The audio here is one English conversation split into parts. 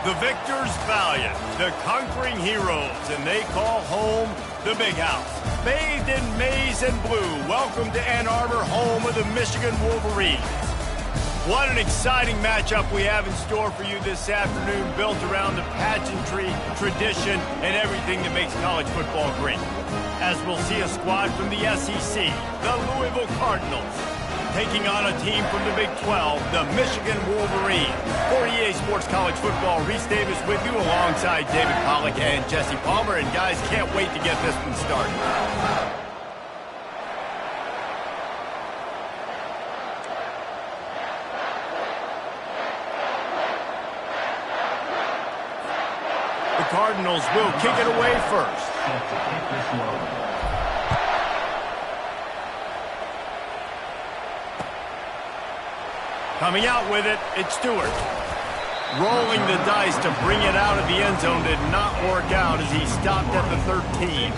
The victors valiant, the conquering heroes, and they call home the Big House. Bathed in maize and blue, welcome to Ann Arbor, home of the Michigan Wolverines. What an exciting matchup we have in store for you this afternoon, built around the pageantry, tradition, and everything that makes college football great. As we'll see a squad from the SEC, the Louisville Cardinals, taking on a team from the Big 12, the Michigan Wolverines. For EA Sports College Football, Reese Davis with you alongside David Pollack and Jesse Palmer. And guys, can't wait to get this one started. The Cardinals will kick it away first. Coming out with it, it's Stewart. Rolling the dice to bring it out of the end zone did not work out as he stopped at the 13.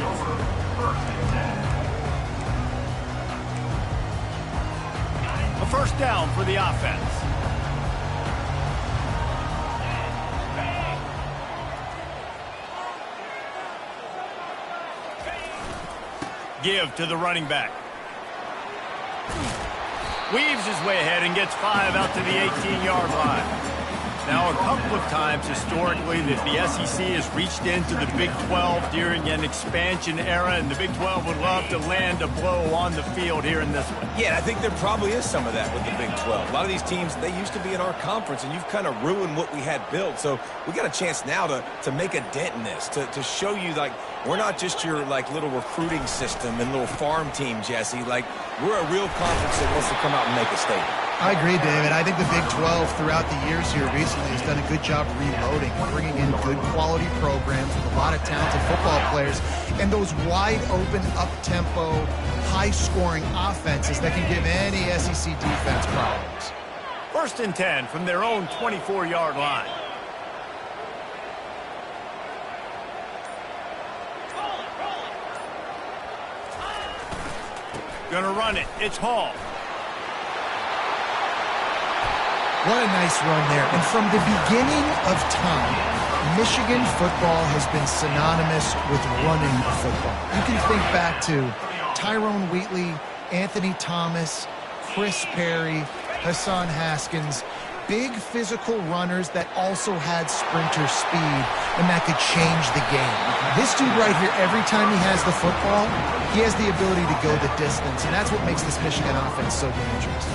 A first down for the offense. Give to the running back. Weaves his way ahead and gets 5 out to the 18-yard line. Now, a couple of times historically that the SEC has reached into the Big 12 during an expansion era, and the Big 12 would love to land a blow on the field here in this one. Yeah, I think there probably is some of that with the Big 12. A lot of these teams, they used to be in our conference, and you've kind of ruined what we had built. So we got a chance now to make a dent in this, to show you, like, we're not just your, like, little recruiting system and little farm team, Jesse. Like, we're a real conference that wants to come out and make a statement. I agree, David. I think the Big 12 throughout the years here recently has done a good job reloading, bringing in good quality programs with a lot of talented football players and those wide open, up-tempo, high-scoring offenses that can give any SEC defense problems. First and 10 from their own 24-yard line. Gonna run it. It's Hall. What a nice run there. And from the beginning of time, Michigan football has been synonymous with running football. You can think back to Tyrone Wheatley, Anthony Thomas, Chris Perry, Hassan Haskins, big physical runners that also had sprinter speed and that could change the game. This dude right here, every time he has the football, he has the ability to go the distance, and that's what makes this Michigan offense so dangerous.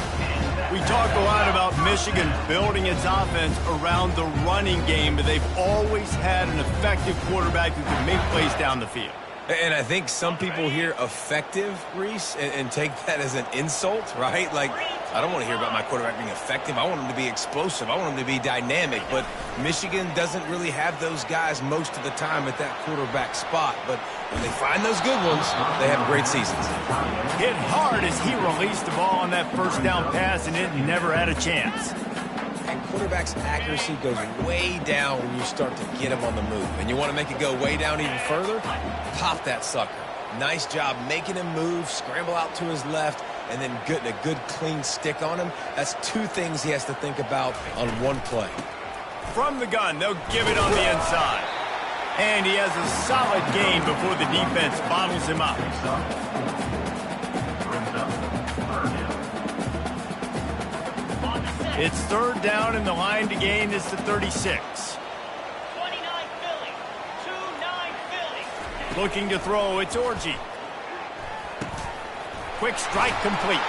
We talk a lot about Michigan building its offense around the running game, but they've always had an effective quarterback who can make plays down the field. And I think some people hear effective, Reese, and take that as an insult, right? Like, I don't want to hear about my quarterback being effective. I want him to be explosive. I want him to be dynamic. But Michigan doesn't really have those guys most of the time at that quarterback spot. But when they find those good ones, they have great seasons. Hit hard as he released the ball on that first down pass, and it never had a chance. And quarterback's accuracy goes way down when you start to get him on the move. And you want to make it go way down even further? Pop that sucker. Nice job making him move, scramble out to his left, and then getting a good clean stick on him. That's two things he has to think about on one play. From the gun, they'll give it on the inside. And he has a solid gain before the defense bottles him up. It's third down, and the line to gain is to 36. 29 Philly. 2-9 Philly. Looking to throw, it's Orji. Quick strike complete.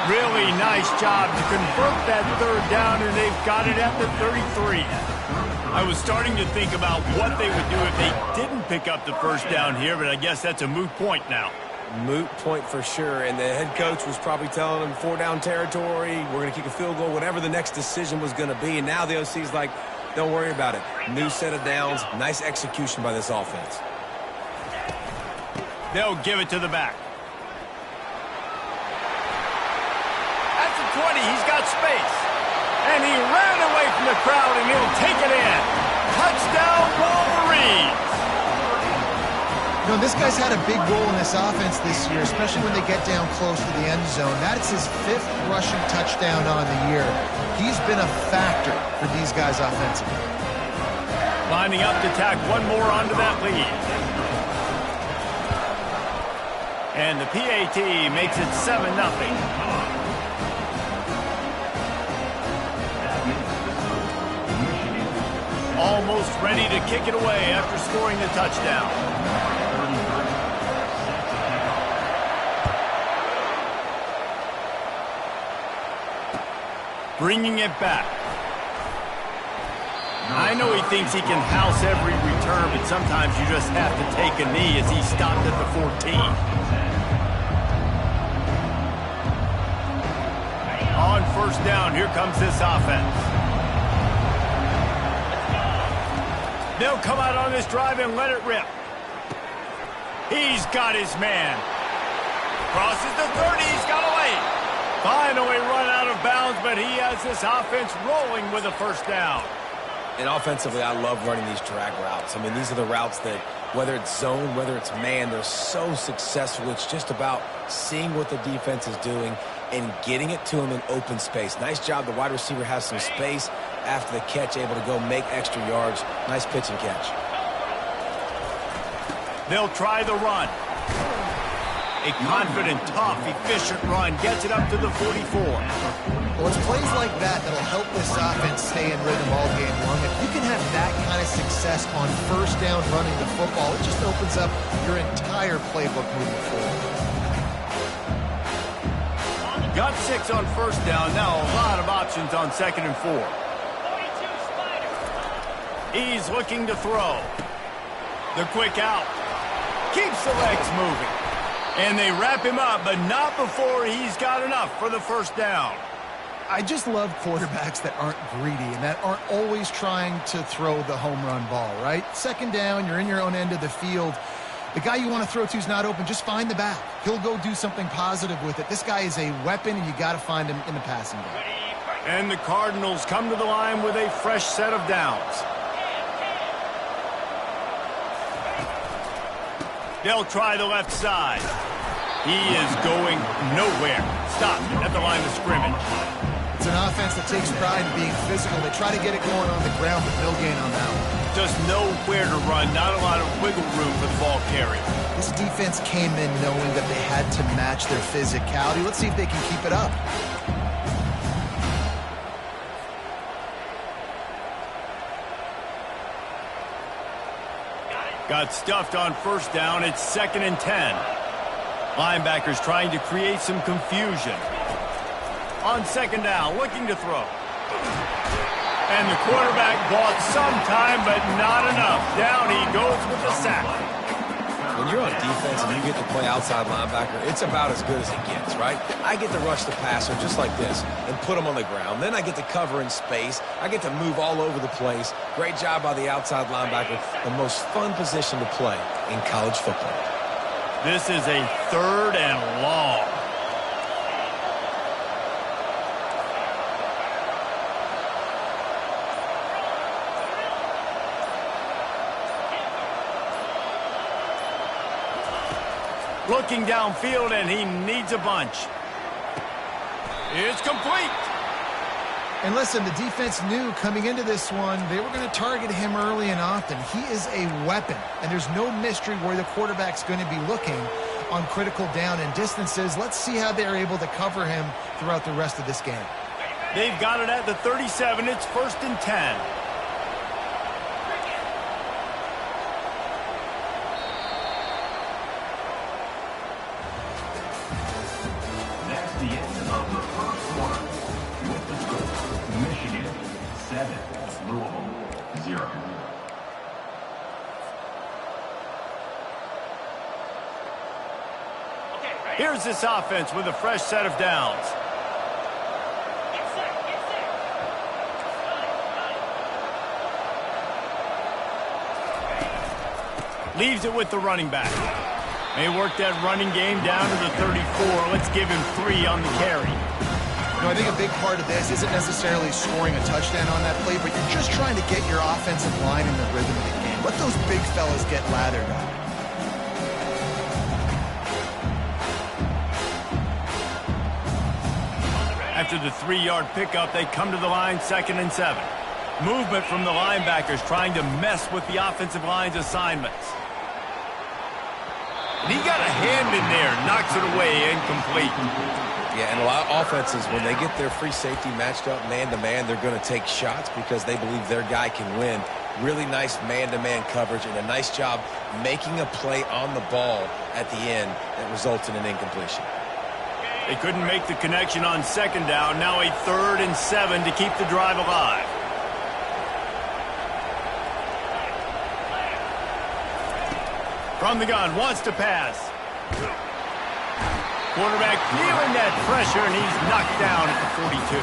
Really nice job to convert that third down, and they've got it at the 33. I was starting to think about what they would do if they didn't pick up the first down here, but I guess that's a moot point now. Moot point for sure, and the head coach was probably telling them 4-down territory, we're going to kick a field goal, whatever the next decision was going to be, and now the OC's like, don't worry about it. New set of downs, nice execution by this offense. They'll give it to the back. At the 20, he's got space. And he ran away from the crowd, and he'll take it in. Touchdown, Wolverines! You know, this guy's had a big role in this offense this year, especially when they get down close to the end zone. That's his 5th rushing touchdown on the year. He's been a factor for these guys offensively. Lining up to tack one more onto that lead. And the PAT makes it 7-0. Almost ready to kick it away after scoring the touchdown. Bringing it back. I know he thinks he can house every return, but sometimes you just have to take a knee as he stopped at the 14. On first down, here comes this offense. They'll come out on this drive and let it rip. He's got his man. Crosses the 30, he's got away. Finally run out of bounds, but he has this offense rolling with a first down. And offensively, I love running these drag routes. I mean, these are the routes that, whether it's zone, whether it's man, they're so successful. It's just about seeing what the defense is doing and getting it to him in open space. Nice job. The wide receiver has some space after the catch, able to go make extra yards. Nice pitch and catch. They'll try the run. A confident, tough, efficient run gets it up to the 44. Well, it's plays like that that'll help this offense stay in rhythm all game long. If you can have that kind of success on first down running the football, it just opens up your entire playbook moving forward. Got 6 on first down. Now a lot of options on 2nd and 4. He's looking to throw. The quick out. Keeps the legs moving. And they wrap him up, but not before he's got enough for the first down. I just love quarterbacks that aren't greedy and that aren't always trying to throw the home run ball, right? 2nd down, you're in your own end of the field. The guy you want to throw to is not open. Just find the back. He'll go do something positive with it. This guy is a weapon, and you got to find him in the passing game. And the Cardinals come to the line with a fresh set of downs. They'll try the left side. He is going nowhere. Stopped at the line of scrimmage. It's an offense that takes pride in being physical. They try to get it going on the ground, but no gain on that one. Just nowhere to run. Not a lot of wiggle room for the ball carry. This defense came in knowing that they had to match their physicality. Let's see if they can keep it up. Got stuffed on first down. It's 2nd and 10. Linebackers trying to create some confusion. On 2nd down, looking to throw. And the quarterback bought some time, but not enough. Down he goes with the sack. When you're on defense and you get to play outside linebacker, it's about as good as it gets, right? I get to rush the passer just like this and put him on the ground. Then I get to cover in space. I get to move all over the place. Great job by the outside linebacker. The most fun position to play in college football. This is a 3rd and long. Looking downfield, and he needs a bunch. It's complete. And listen, the defense knew coming into this one, they were going to target him early and often. He is a weapon, and there's no mystery where the quarterback's going to be looking on critical down and distances. Let's see how they're able to cover him throughout the rest of this game. They've got it at the 37. It's 1st and 10. Here's this offense with a fresh set of downs. Leaves it with the running back. They work that running game down to the 34. Let's give him 3 on the carry. You know, I think a big part of this isn't necessarily scoring a touchdown on that play, but you're just trying to get your offensive line in the rhythm of the game. Let those big fellas get lathered up. After the 3-yard pickup, they come to the line 2nd and 7. Movement from the linebackers trying to mess with the offensive line's assignments. And he got a hand in there, knocks it away, incomplete. Yeah, and a lot of offenses, when they get their free safety matched up man-to-man, they're going to take shots because they believe their guy can win. Really nice man-to-man coverage and a nice job making a play on the ball at the end that results in an incompletion. They couldn't make the connection on second down. Now a 3rd and 7 to keep the drive alive. From the gun, wants to pass. Quarterback feeling that pressure, and he's knocked down at the 42.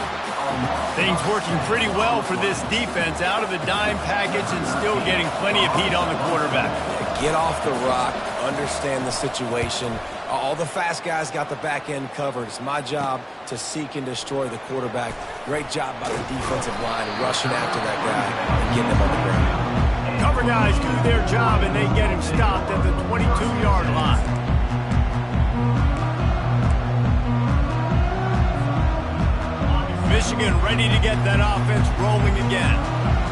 Things working pretty well for this defense, out of the dime package and still getting plenty of heat on the quarterback. Get off the rock, understand the situation. All the fast guys got the back end covered. It's my job to seek and destroy the quarterback. Great job by the defensive line rushing after that guy and getting him on the ground. Cover guys do their job, and they get him stopped at the 22-yard line. Michigan ready to get that offense rolling again.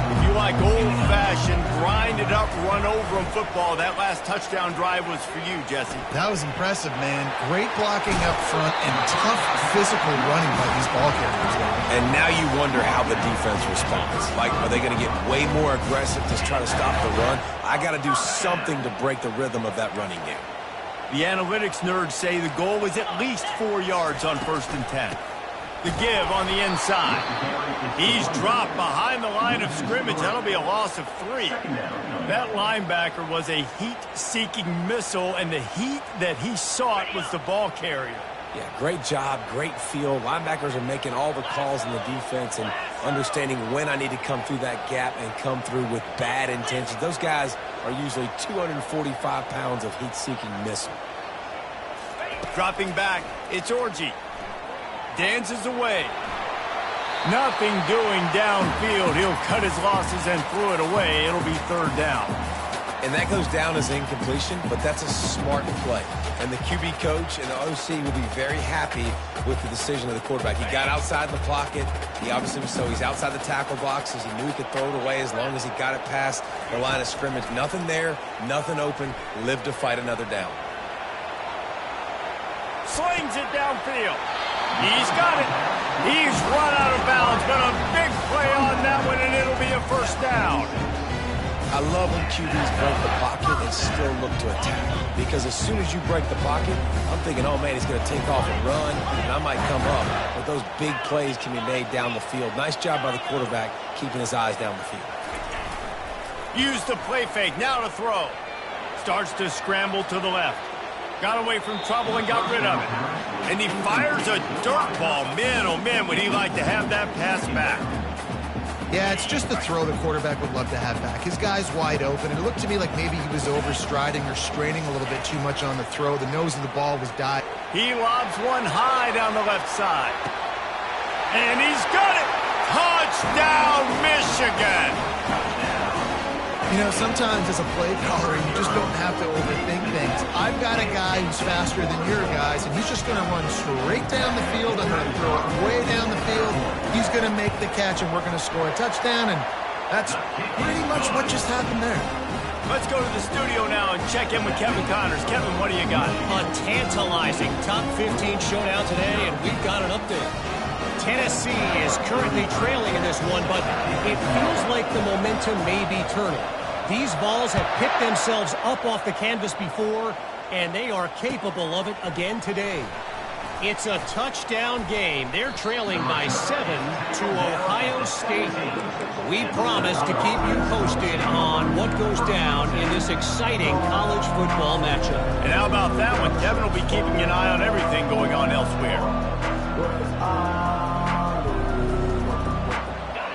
If you like old-fashioned, grind-it-up, run-over-'em football, that last touchdown drive was for you, Jesse. That was impressive, man. Great blocking up front and tough physical running by these ball carriers. And now you wonder how the defense responds. Like, are they going to get way more aggressive to try to stop the run? I got to do something to break the rhythm of that running game. The analytics nerds say the goal is at least 4 yards on 1st and 10. The give on the inside. He's dropped behind the line of scrimmage. That'll be a loss of 3. That linebacker was a heat-seeking missile, and the heat that he sought was the ball carrier. Yeah, great job, great feel. Linebackers are making all the calls in the defense and understanding when I need to come through that gap and come through with bad intentions. Those guys are usually 245 pounds of heat-seeking missile. Dropping back, it's Orji. Dances away. Nothing doing downfield. He'll cut his losses and throw it away. It'll be 3rd down. And that goes down as incompletion, but that's a smart play. And the QB coach and the OC will be very happy with the decision of the quarterback. He got outside the pocket. He obviously was he's outside the tackle boxes. He knew he could throw it away as long as he got it past the line of scrimmage. Nothing there, nothing open. Live to fight another down. Slings it downfield. He's got it. He's run out of bounds, but a big play on that one, and it'll be a 1st down. I love when QBs break the pocket and still look to attack. Because as soon as you break the pocket, I'm thinking, oh, man, he's going to take off and run, and I might come up. But those big plays can be made down the field. Nice job by the quarterback keeping his eyes down the field. Use the play fake. Now to throw. Starts to scramble to the left. Got away from trouble and got rid of it. And he fires a dirt ball. Man, oh, man, would he like to have that pass back. Yeah, it's just the throw the quarterback would love to have back. His guy's wide open, and it looked to me like maybe he was overstriding or straining a little bit too much on the throw. The nose of the ball was dive. He lobs one high down the left side. And he's got it. Touchdown, Michigan. You know, sometimes as a play caller, you just don't have to overthink things. I've got a guy who's faster than your guys, and he's just going to run straight down the field. I'm going to throw it way down the field. He's going to make the catch, and we're going to score a touchdown, and that's pretty much what just happened there. Let's go to the studio now and check in with Kevin Connors. Kevin, what do you got? A tantalizing top 15 showdown today, and we've got an update. Tennessee is currently trailing in this one, but it feels like the momentum may be turning. These balls have picked themselves up off the canvas before, and they are capable of it again today. It's a touchdown game. They're trailing by 7 to Ohio State. We promise to keep you posted on what goes down in this exciting college football matchup. And how about that one? Kevin will be keeping an eye on everything going on elsewhere.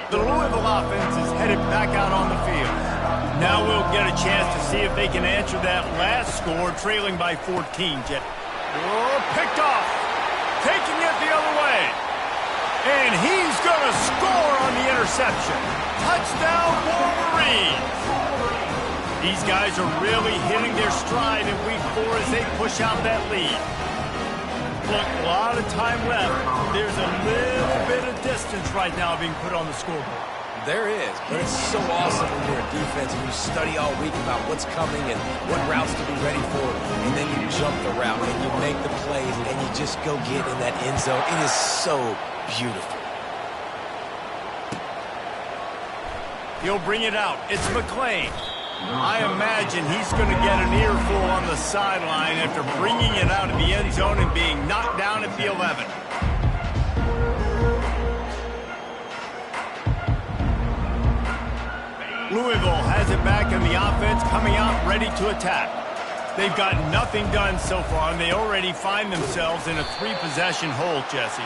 The Louisville offense is headed back out on the field. Now we'll get a chance to see if they can answer that last score, trailing by 14, Jet. Oh, picked off. Taking it the other way. And he's going to score on the interception. Touchdown, Wolverines. These guys are really hitting their stride in week 4 as they push out that lead. Look, a lot of time left. There's a little bit of distance right now being put on the scoreboard. There is, but it's so awesome when you're a defense and you study all week about what's coming and what routes to be ready for, and then you jump the route and you make the plays and you just go get in that end zone. It is so beautiful. He'll bring it out. It's McClain. I imagine he's going to get an earful on the sideline after bringing it out of the end zone and being knocked down at the 11. Louisville has it back in the offense, coming out ready to attack. They've got nothing done so far, and they already find themselves in a 3-possession hole, Jesse.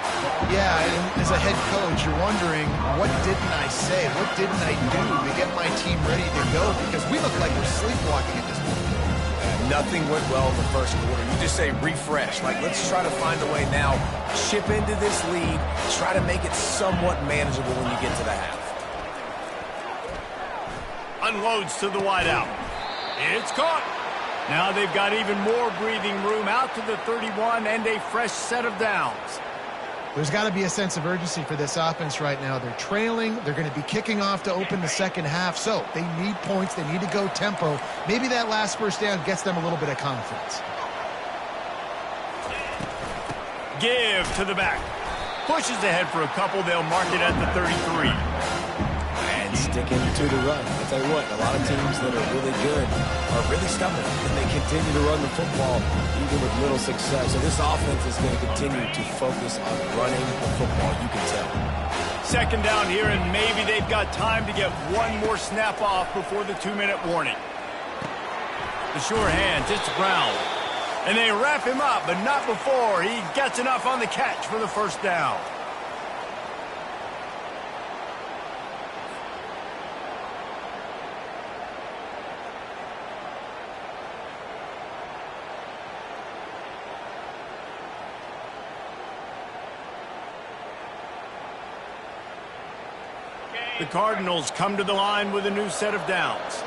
Yeah, and as a head coach, you're wondering, what didn't I say? What didn't I do to get my team ready to go? Because we look like we're sleepwalking at this point. Nothing went well in the first quarter. You just say refresh. Like, let's try to find a way now. Chip into this lead. Try to make it somewhat manageable when you get to the half. Unloads to the wideout. It's caught. Now they've got even more breathing room out to the 31 and a fresh set of downs. There's got to be a sense of urgency for this offense right now. They're trailing. They're going to be kicking off to open the second half. So they need points. They need to go tempo. Maybe that last first down gets them a little bit of confidence. Give to the back. Pushes ahead for a couple. They'll mark it at the 33. And sticking to the run. I'll tell you what, a lot of teams that are really good are really stubborn, and they continue to run the football even with little success. So this offense is going to continue to focus on running the football, you can tell. Second down here, and maybe they've got time to get one more snap off before the 2-minute warning. The sure hands, it's Brown. And they wrap him up, but not before he gets enough on the catch for the first down. The Cardinals come to the line with a new set of downs.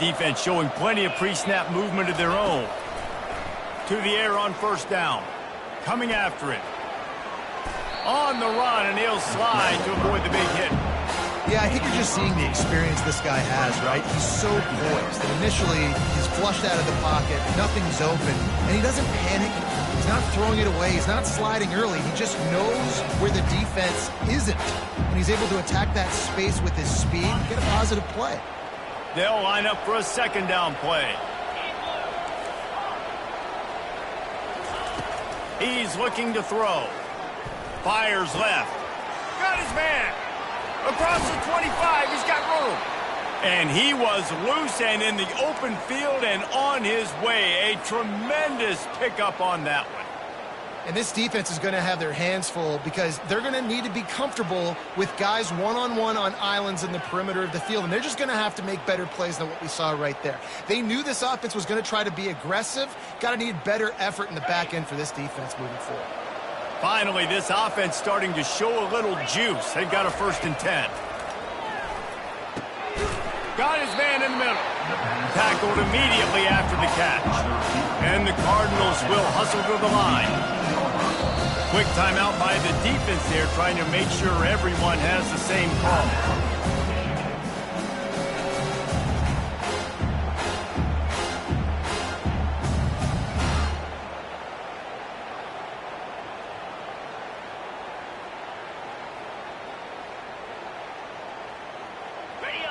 Defense showing plenty of pre-snap movement of their own. To the air on first down. Coming after it. On the run, and he'll slide to avoid the big hit. Yeah, I think you're just seeing the experience this guy has, right? He's so poised that initially he's flushed out of the pocket, nothing's open, and he doesn't panic. He's not throwing it away. He's not sliding early. He just knows where the defense isn't. And he's able to attack that space with his speed and get a positive play. They'll line up for a second down play. He's looking to throw. Fires left. Got his man. Across the 25, he's got room. And he was loose and in the open field and on his way. A tremendous pickup on that one. And this defense is going to have their hands full because they're going to need to be comfortable with guys one-on-one on islands in the perimeter of the field. And they're just going to have to make better plays than what we saw right there. They knew this offense was going to try to be aggressive. Got to need better effort in the back end for this defense moving forward. Finally, this offense starting to show a little juice. They've got a 1st and 10. Got his man in the middle. Tackled immediately after the catch. And the Cardinals will hustle to the line. Quick timeout by the defense there, trying to make sure everyone has the same call.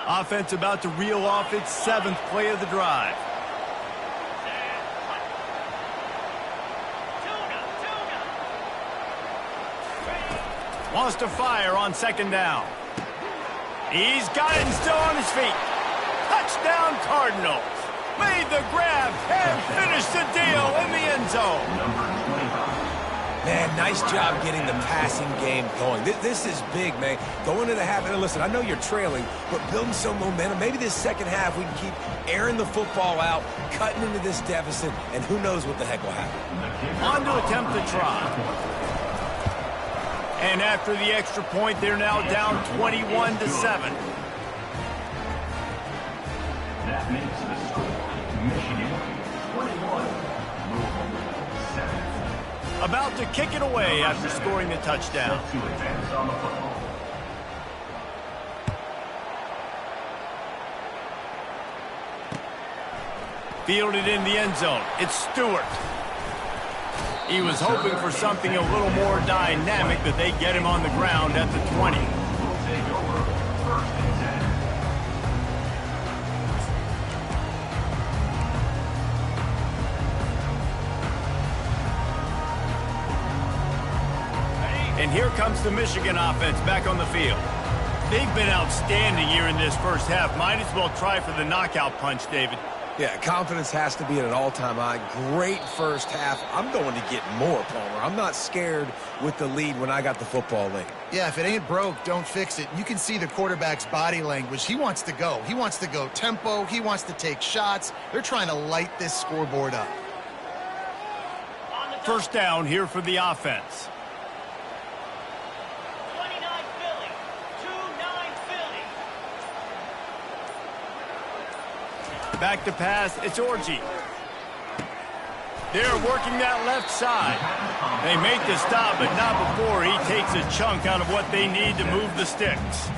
Offense about to reel off its 7th play of the drive. Wants to fire on second down. He's got it and still on his feet. Touchdown Cardinals. Made the grab and finished the deal in the end zone. Man, nice job getting the passing game going. This is big, man. Going to the half, and listen, I know you're trailing, but building some momentum. Maybe this second half we can keep airing the football out, cutting into this deficit, and who knows what the heck will happen. On to attempt the try. And after the extra point, they're now down 21-7. That makes the score Michigan 21, Louisville 7. About to kick it away after scoring the touchdown. Fielded in the end zone. It's Stewart. He was hoping for something a little more dynamic, but they get him on the ground at the 20. And here comes the Michigan offense back on the field. They've been outstanding here in this first half. Might as well try for the knockout punch, David. Yeah, confidence has to be at an all-time high. Great first half. I'm going to get more, Palmer. I'm not scared with the lead when I got the football late. Yeah, if it ain't broke, don't fix it. You can see the quarterback's body language. He wants to go. He wants to go tempo. He wants to take shots. They're trying to light this scoreboard up. First down here for the offense. 29 Philly. 2-9 Philly. Back to pass, it's Orji. They're working that left side. They make the stop, but not before he takes a chunk out of what they need to move the sticks.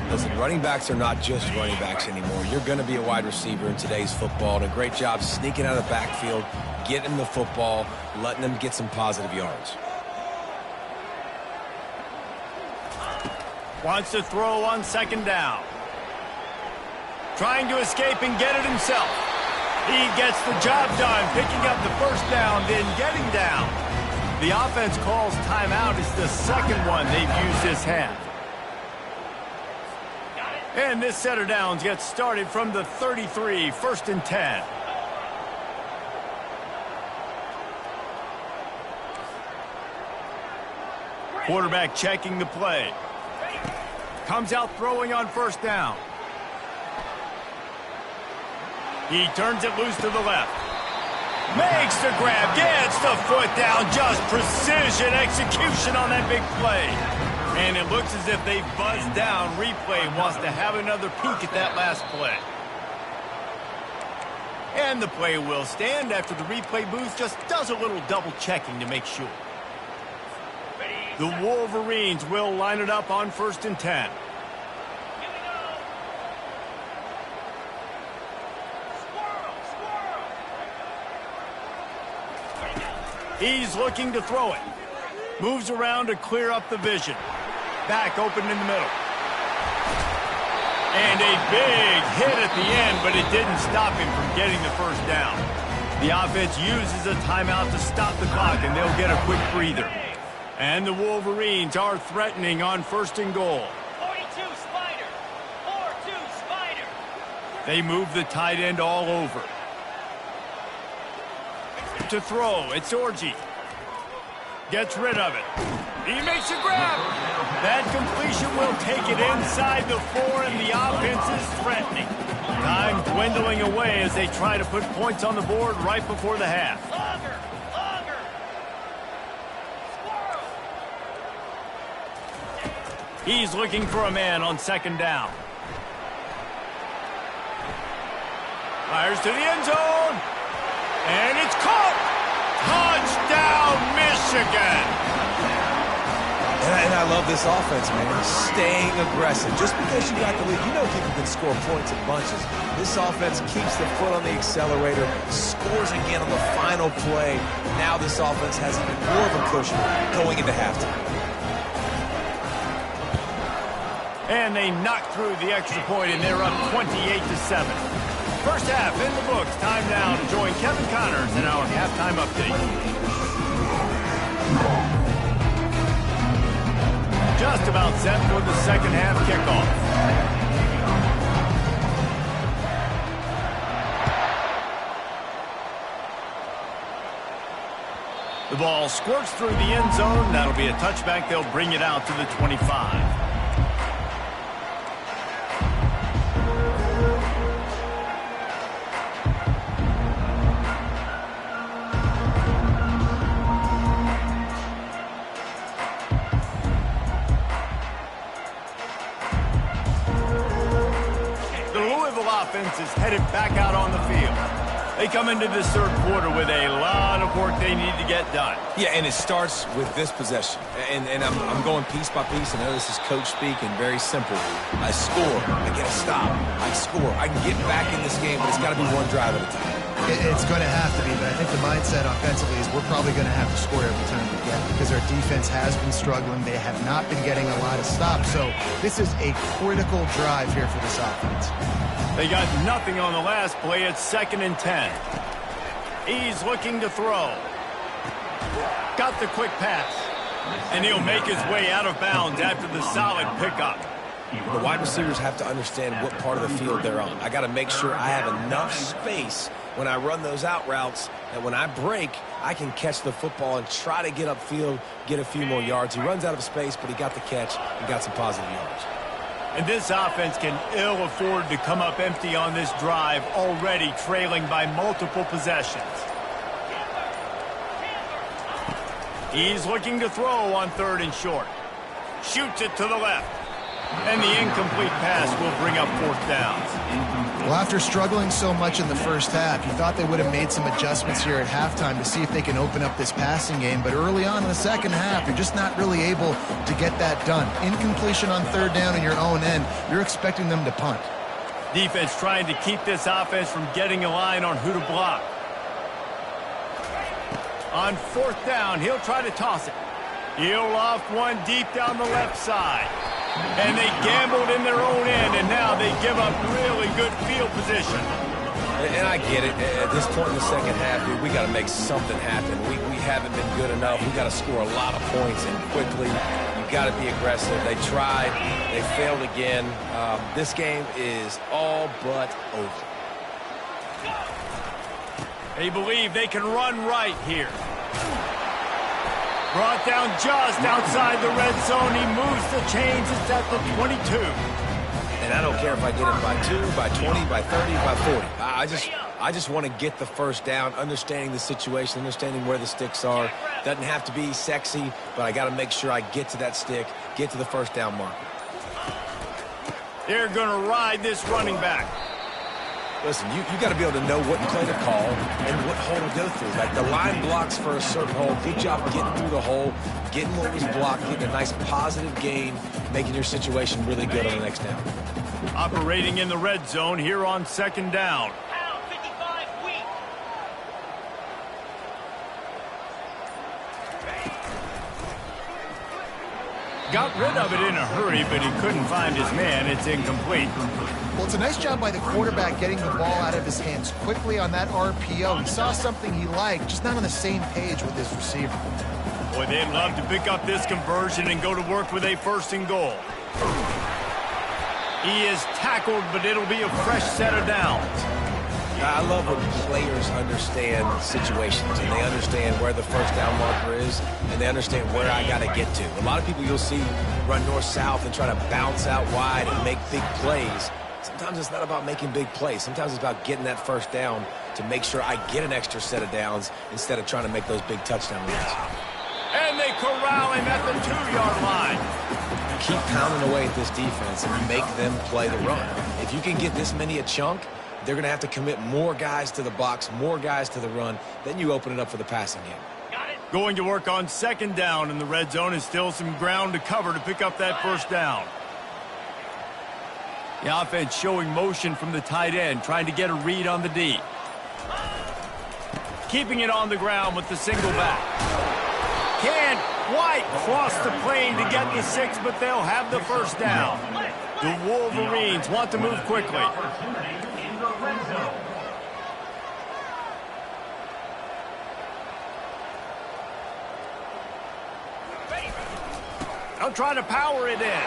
Listen, running backs are not just running backs anymore. You're going to be a wide receiver in today's football. And a great job sneaking out of the backfield, getting the football, letting them get some positive yards. Wants to throw on second down. Trying to escape and get it himself. He gets the job done, picking up the first down, then getting down. The offense calls timeout. It's the second one they've used this half. And this set of downs gets started from the 33, 1st and 10. Quarterback checking the play. Comes out throwing on first down. He turns it loose to the left. Makes the grab, gets the foot down. Just precision execution on that big play. And it looks as if they buzzed down. Replay wants to have another peek at that last play. And the play will stand after the replay booth just does a little double checking to make sure. The Wolverines will line it up on 1st and 10. He's looking to throw it. Moves around to clear up the vision. Back open in the middle. And a big hit at the end, but it didn't stop him from getting the first down. The offense uses a timeout to stop the clock, and they'll get a quick breather. And the Wolverines are threatening on 1st and goal. 42 Spider. 4-2 Spider. They move the tight end all over. To throw, it's Orji. Gets rid of it. He makes a grab. That completion will take it inside the 4, and the offense is threatening. Time dwindling away as they try to put points on the board right before the half. Longer. Squirrel. He's looking for a man on second down. Fires to the end zone. And it's caught! Touchdown, Michigan! And I love this offense, man. Staying aggressive. Just because you got the lead, you know people can score points in bunches. This offense keeps the foot on the accelerator, scores again on the final play. Now this offense has even more of a cushion going into halftime. And they knock through the extra point, and they're up 28-7. First half in the books. Time now to join Kevin Connors in our halftime update. Just about set for the second half kickoff. The ball squirts through the end zone. That'll be a touchback. They'll bring it out to the 25. Offense is headed back out on the field. They come into this third quarter with a lot of work they need to get done. Yeah, and it starts with this possession. And I'm going piece by piece. I know this is coach speak and very simple. I score. I get a stop. I score. I can get back in this game, but it's got to be one drive at a time. It's going to have to be, but I think the mindset offensively is we're probably going to have to score every time we get it because our defense has been struggling. They have not been getting a lot of stops, so this is a critical drive here for this offense. They got nothing on the last play. It's 2nd and 10. He's looking to throw. Got the quick pass. And he'll make his way out of bounds after the solid pickup. The wide receivers have to understand what part of the field they're on. I got to make sure I have enough space when I run those out routes that when I break, I can catch the football and try to get upfield, get a few more yards. He runs out of space, but he got the catch and got some positive yards. And this offense can ill afford to come up empty on this drive, already trailing by multiple possessions. He's looking to throw on 3rd and short. Shoots it to the left. And the incomplete pass will bring up 4th down. Well, after struggling so much in the first half, you thought they would have made some adjustments here at halftime to see if they can open up this passing game. But early on in the second half, you're just not really able to get that done. Incompletion on 3rd down in your own end, you're expecting them to punt. Defense trying to keep this offense from getting a line on who to block. On 4th down, he'll try to toss it. He'll loft one deep down the left side. And they gambled in their own end, and now they give up really good field position. And I get it. At this point in the second half, dude, we got to make something happen. We haven't been good enough. We got to score a lot of points and quickly. You got to be aggressive. They tried. They failed again. This game is all but over. They believe they can run right here. Brought down just outside the red zone. He moves the chains. It's at the 22. And I don't care if I get it by 2, by 20, by 30, by 40. I just want to get the first down, understanding the situation, understanding where the sticks are. Doesn't have to be sexy, but I got to make sure I get to that stick, get to the first down marker. They're going to ride this running back. Listen, you got to be able to know what play to call and what hole to go through. Like the line blocks for a certain hole. Good job getting through the hole, getting what was blocked, getting a nice positive gain, making your situation really good on the next down. Operating in the red zone here on 2nd down. Pound 55 weak. Got rid of it in a hurry, but he couldn't find his man. It's incomplete. Well, it's a nice job by the quarterback getting the ball out of his hands quickly on that RPO. He saw something he liked, just not on the same page with his receiver. Boy, they'd love to pick up this conversion and go to work with a 1st and goal. He is tackled, but it'll be a fresh set of downs. I love when players understand situations and they understand where the first down marker is and they understand where I got to get to. A lot of people you'll see run north-south and try to bounce out wide and make big plays. Sometimes it's not about making big plays. Sometimes it's about getting that first down to make sure I get an extra set of downs instead of trying to make those big touchdown runs. And they corral him at the 2-yard line. Keep pounding away at this defense and make them play the run. If you can get this many a chunk, they're going to have to commit more guys to the box, more guys to the run. Then you open it up for the passing game. Going to work on 2nd down in the red zone and still some ground to cover to pick up that first down. The offense showing motion from the tight end, trying to get a read on the D. Keeping it on the ground with the single back. Can White cross the plane to get the 6, but they'll have the first down. The Wolverines want to move quickly. They'll try to power it in.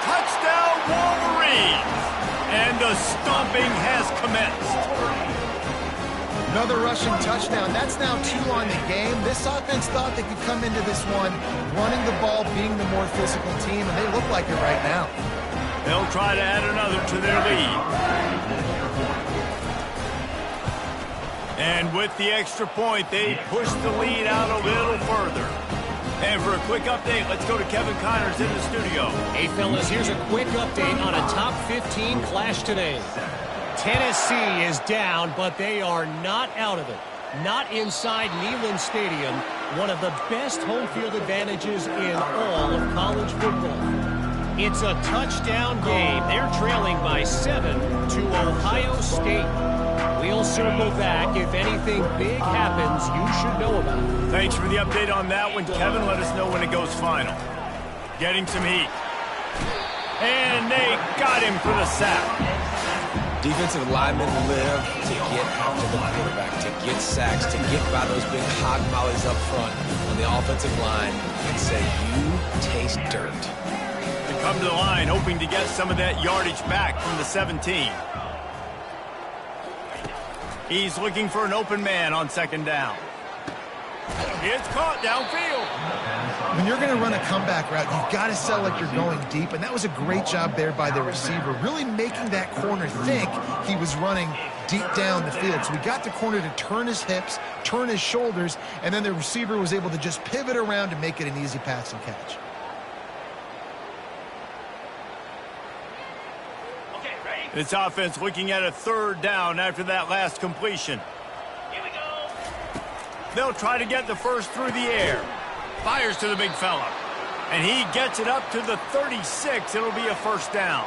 Touchdown, Wolverines! And the stomping has commenced. Another rushing touchdown. That's now 2 on the game. This offense thought they could come into this one running the ball, being the more physical team, and they look like it right now. They'll try to add another to their lead. And with the extra point, they push the lead out a little further. And for a quick update, let's go to Kevin Connors in the studio. Hey, fellas, here's a quick update on a top 15 clash today. Tennessee is down, but they are not out of it. Not inside Neyland Stadium, one of the best home field advantages in all of college football. It's a touchdown game. They're trailing by 7 to Ohio State. We'll circle back. If anything big happens, you should know about it. Thanks for the update on that one, Kevin. Let us know when it goes final. Getting some heat. And they got him for the sack. Defensive linemen live to get after the quarterback, to get sacks, to get by those big hog mollies up front on the offensive line and say, you taste dirt. To come to the line, hoping to get some of that yardage back from the 17. He's looking for an open man on second down. It's caught downfield. When you're going to run a comeback route, you've got to sell like you're going deep, and that was a great job there by the receiver, really making that corner think he was running deep down the field. So we got the corner to turn his hips, turn his shoulders, and then the receiver was able to just pivot around to make it an easy pass and catch. This offense looking at a third down after that last completion. Here we go. They'll try to get the first through the air. Fires to the big fella. And he gets it up to the 36. It'll be a first down.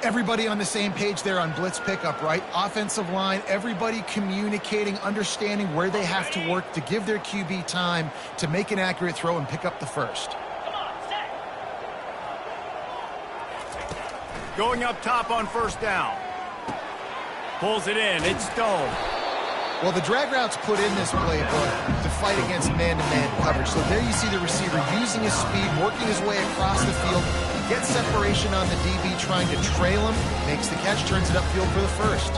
Everybody on the same page there on blitz pickup, right? Offensive line, everybody communicating, understanding where they have to work to give their QB time to make an accurate throw and pick up the first. Come on, set. Going up top on first down. Pulls it in. It's Stone. Well, the drag route's put in this playbook to fight against man-to-man coverage. So there you see the receiver using his speed, working his way across the field, gets separation on the DB, trying to trail him, makes the catch, turns it upfield for the first.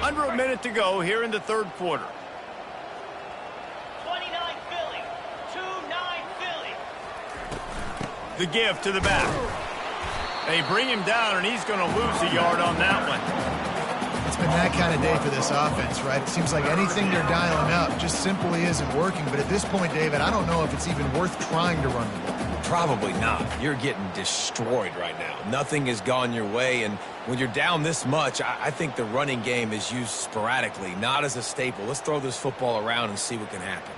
Under a minute to go here in the third quarter. 29 Philly. 2-9 Philly. The give to the back. They bring him down, and he's going to lose a yard on that one. It's been that kind of day for this offense, right? It seems like anything they're dialing up just simply isn't working. But at this point, David, I don't know if it's even worth trying to run the ball. Probably not. You're getting destroyed right now. Nothing has gone your way, and when you're down this much, I think the running game is used sporadically, not as a staple. Let's throw this football around and see what can happen.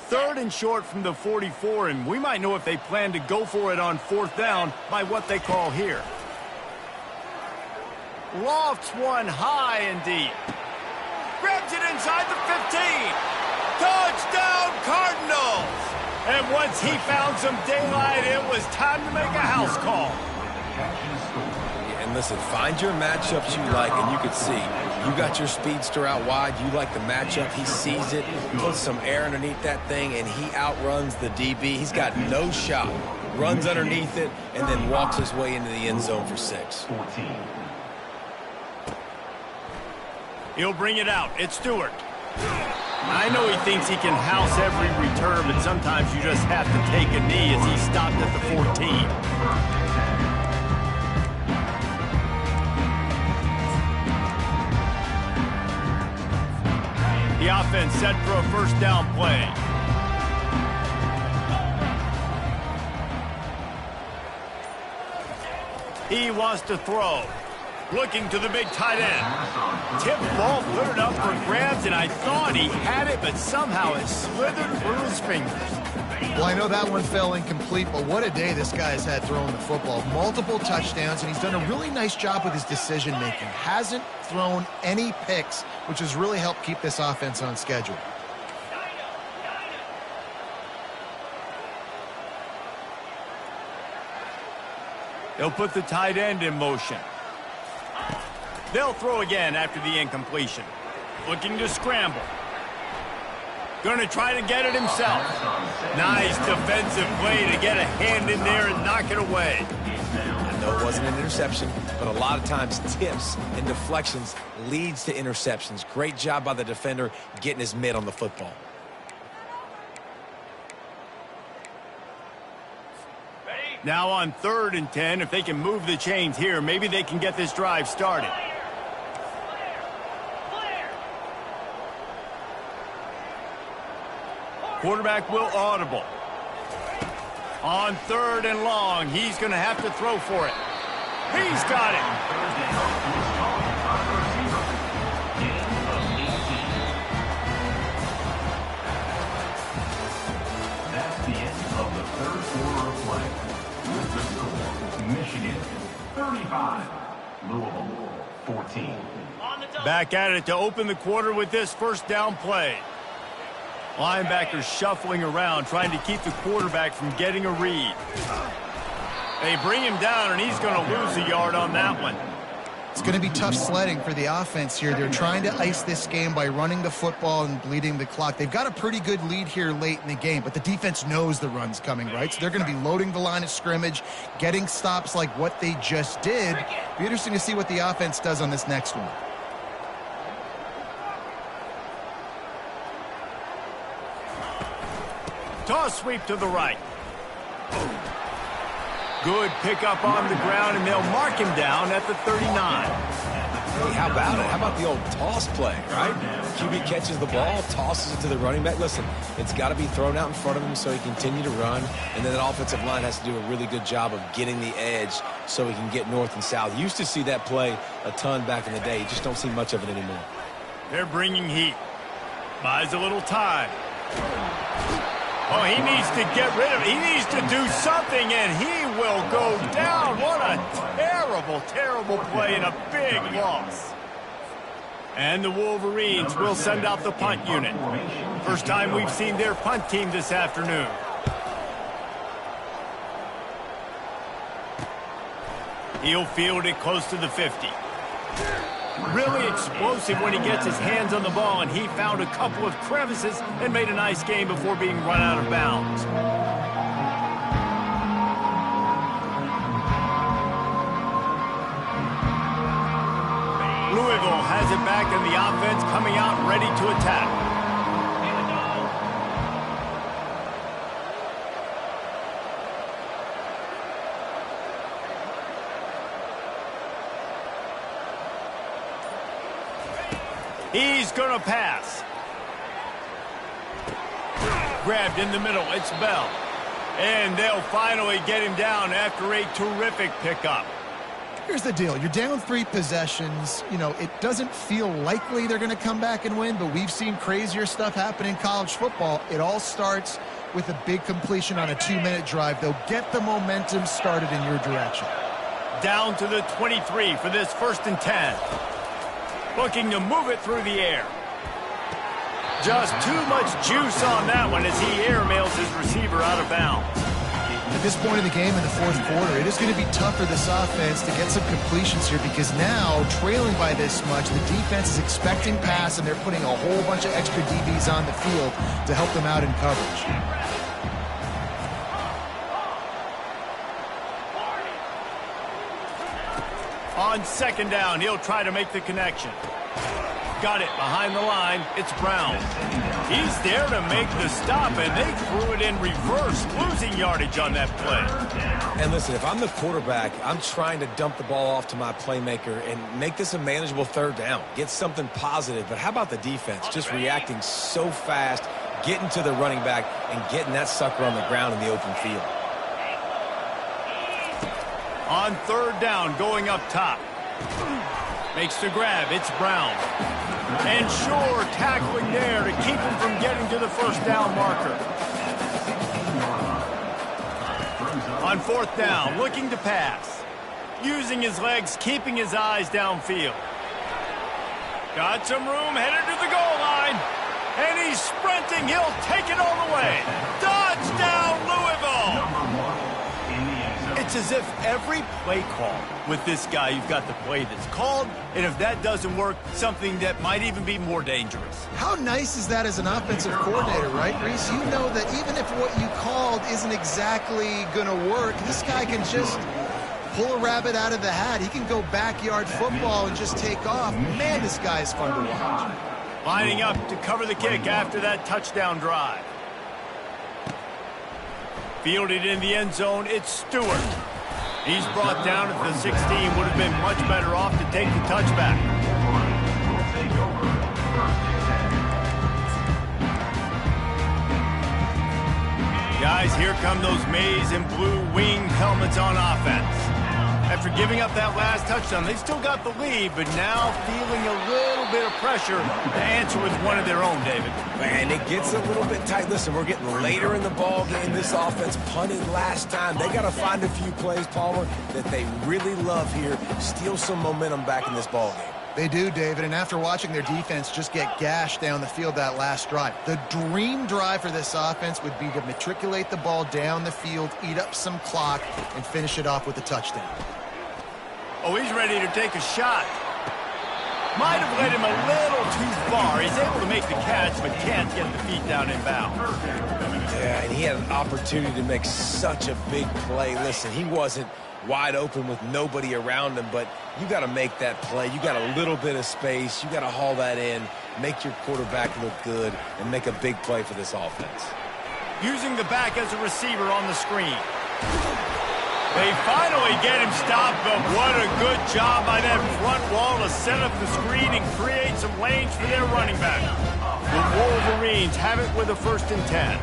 Third and short from the 44, and we might know if they plan to go for it on fourth down by what they call here. Lofts one high and deep. Grabs it inside the 15. Touchdown Cardinals! And once he found some daylight, it was time to make a house call. And listen, find your matchups you like, and you can see. You got your speedster out wide. You like the matchup. He sees it, puts some air underneath that thing, and he outruns the DB. He's got no shot. Runs underneath it, and then walks his way into the end zone for 6. He'll bring it out. It's Stewart. I know he thinks he can house every return, but sometimes you just have to take a knee as he stopped at the 14. The offense set for a first down play. He wants to throw. Looking to the big tight end. Tip ball, put it up for grabs, and I thought he had it, but somehow it slithered through his fingers. Well, I know that one fell incomplete, but what a day this guy has had throwing the football. Multiple touchdowns, and he's done a really nice job with his decision-making. Hasn't thrown any picks, which has really helped keep this offense on schedule. They'll put the tight end in motion. They'll throw again after the incompletion. Looking to scramble. Going to try to get it himself. Nice defensive play to get a hand in there and knock it away. I know it wasn't an interception, but a lot of times tips and deflections leads to interceptions. Great job by the defender getting his mitt on the football. Now on 3rd and 10, if they can move the chains here, maybe they can get this drive started. Quarterback will audible. On 3rd and long, he's going to have to throw for it. He's got it. Back at it to open the quarter with this first down play. Linebackers shuffling around, trying to keep the quarterback from getting a read. They bring him down, and he's going to lose a yard on that one. It's going to be tough sledding for the offense here. They're trying to ice this game by running the football and bleeding the clock. They've got a pretty good lead here late in the game, but the defense knows the run's coming, right? So they're going to be loading the line of scrimmage, getting stops like what they just did. Be interesting to see what the offense does on this next one. Toss sweep to the right. Good pickup on the ground, and they'll mark him down at the 39. Hey, how about it? How about the old toss play, right? QB catches the ball, tosses it to the running back. Listen, it's got to be thrown out in front of him so he can continue to run, and then that offensive line has to do a really good job of getting the edge so he can get north and south. Used to see that play a ton back in the day. You just don't see much of it anymore. They're bringing heat. Buys a little time. Oh, he needs to get rid of it. He needs to do something, and he will go down. What a terrible, terrible play and a big loss. And the Wolverines will send out the punt unit. First time we've seen their punt team this afternoon. He'll field it close to the 50. Really explosive when he gets his hands on the ball, and he found a couple of crevices and made a nice game before being run out of bounds. Louisville has it back, and the offense coming out ready to attack. He's going to pass. Grabbed in the middle. It's Bell. And they'll finally get him down after a terrific pickup. Here's the deal. You're down 3 possessions. You know, it doesn't feel likely they're going to come back and win, but we've seen crazier stuff happen in college football. It all starts with a big completion on a 2-minute drive. They'll get the momentum started in your direction. Down to the 23 for this 1st and 10. Looking to move it through the air. Just too much juice on that one as he airmails his receiver out of bounds. At this point in the game in the 4th quarter, it is going to be tough for this offense to get some completions here because now, trailing by this much, the defense is expecting pass, and they're putting a whole bunch of extra DBs on the field to help them out in coverage. On 2nd down, he'll try to make the connection. Got it behind the line. It's Brown. He's there to make the stop, and they threw it in reverse, losing yardage on that play. And listen, if I'm the quarterback, I'm trying to dump the ball off to my playmaker and make this a manageable 3rd down. Get something positive. But how about the defense? Just reacting so fast, getting to the running back, and getting that sucker on the ground in the open field. On 3rd down, going up top. Makes the grab. It's Brown. And sure, tackling there to keep him from getting to the 1st down marker. On 4th down, looking to pass. Using his legs, keeping his eyes downfield. Got some room, headed to the goal line. And he's sprinting. He'll take it all the way. Touchdown, Louisville! It's as if every play call with this guy, you've got the play that's called, and if that doesn't work, something that might even be more dangerous. How nice is that as an offensive coordinator, right, Reese? You know that even if what you called isn't exactly going to work, this guy can just pull a rabbit out of the hat. He can go backyard football and just take off. Man, this guy is fun to watch. Lining up to cover the kick after that touchdown drive. Fielded in the end zone, it's Stewart. He's brought down at the 16, would have been much better off to take the touchback. Guys, here come those maize and blue winged helmets on offense. After giving up that last touchdown, they still got the lead, but now feeling a little bit of pressure to answer with one of their own, David. Man, it gets a little bit tight. Listen, we're getting later in the ball game. This offense punted last time. They got to find a few plays, Palmer, that they really love here. Steal some momentum back in this ball game. They do, David, and after watching their defense just get gashed down the field that last drive, the dream drive for this offense would be to matriculate the ball down the field, eat up some clock, and finish it off with a touchdown. Oh, he's ready to take a shot. Might have led him a little too far. He's able to make the catch, but can't get the feet down in bounds. Yeah, and he had an opportunity to make such a big play. Listen, he wasn't wide open with nobody around him, but you got to make that play. You got a little bit of space. You got to haul that in, make your quarterback look good, and make a big play for this offense. Using the back as a receiver on the screen. They finally get him stopped, but what a good job by that front wall to set up the screen and create some lanes for their running back. The Wolverines have it with a 1st and 10.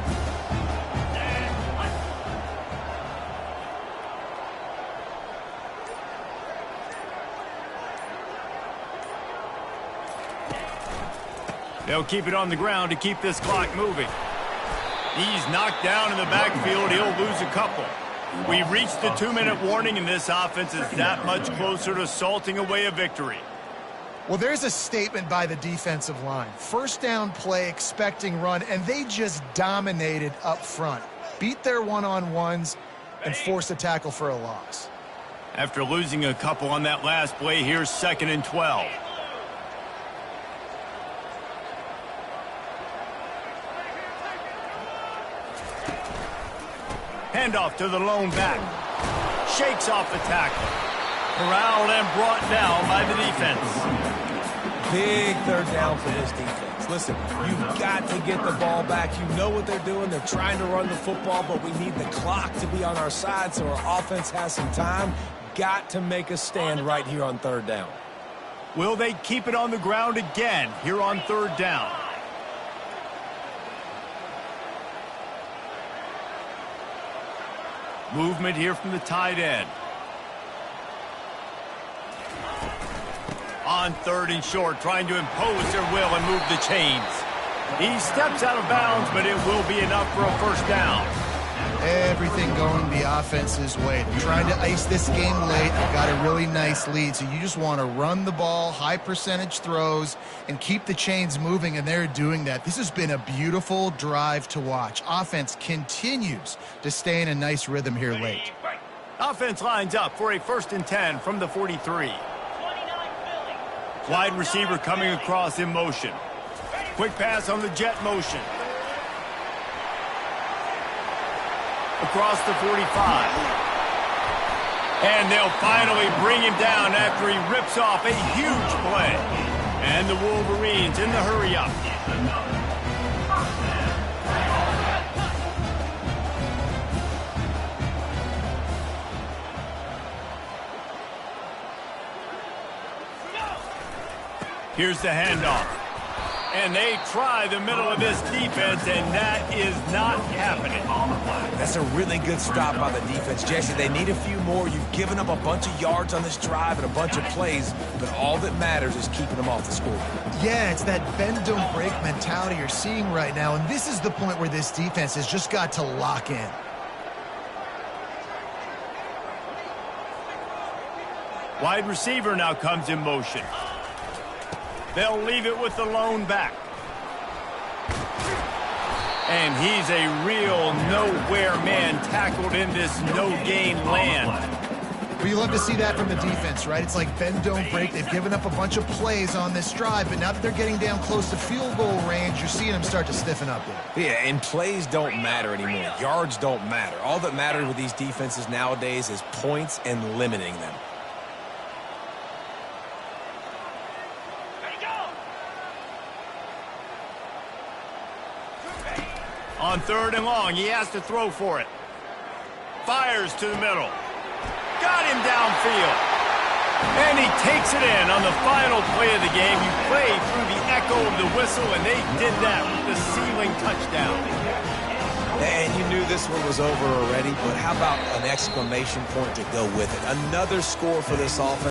They'll keep it on the ground to keep this clock moving. He's knocked down in the backfield. He'll lose a couple. We've reached the 2-minute warning, and this offense is that much closer to salting away a victory. Well, there's a statement by the defensive line. First down play, expecting run, and they just dominated up front. Beat their one-on-ones and forced a tackle for a loss. After losing a couple on that last play, here's 2nd and 12. Handoff to the lone back. Shakes off the tackle. Corralled and brought down by the defense. Big 3rd down for this defense. Listen, you've got to get the ball back. You know what they're doing. They're trying to run the football, but we need the clock to be on our side so our offense has some time. Got to make a stand right here on 3rd down. Will they keep it on the ground again here on 3rd down? Movement here from the tight end. On 3rd and short, trying to impose their will and move the chains. He steps out of bounds, but it will be enough for a 1st down. Everything going the offense's way. They're trying to ice this game late. They've got a really nice lead, so you just want to run the ball, high percentage throws, and keep the chains moving, and they're doing that. This has been a beautiful drive to watch. Offense continues to stay in a nice rhythm here late. Offense lines up for a 1st and 10 from the 43. Wide receiver coming across in motion. Quick pass on the jet motion. Across the 45. And they'll finally bring him down after he rips off a huge play. And the Wolverines in the hurry up. Here's the handoff. And they try the middle of this defense, and that is not happening. That's a really good stop by the defense. Jesse, they need a few more. You've given up a bunch of yards on this drive and a bunch of plays, but all that matters is keeping them off the scoreboard. Yeah, it's that bend, don't break mentality you're seeing right now, and this is the point where this defense has just got to lock in. Wide receiver now comes in motion. They'll leave it with the lone back. And he's a real nowhere man tackled in this no-gain land. Well, you love to see that from the defense, right? It's like bend, don't break. They've given up a bunch of plays on this drive, but now that they're getting down close to field goal range, you're seeing them start to stiffen up there. Yeah, and plays don't matter anymore. Yards don't matter. All that matters with these defenses nowadays is points and limiting them. On 3rd and long, he has to throw for it. Fires to the middle. Got him downfield. And he takes it in on the final play of the game. You play through the echo of the whistle, and they did that with the ceiling touchdown. And you knew this one was over already, but how about an exclamation point to go with it? Another score for this offense.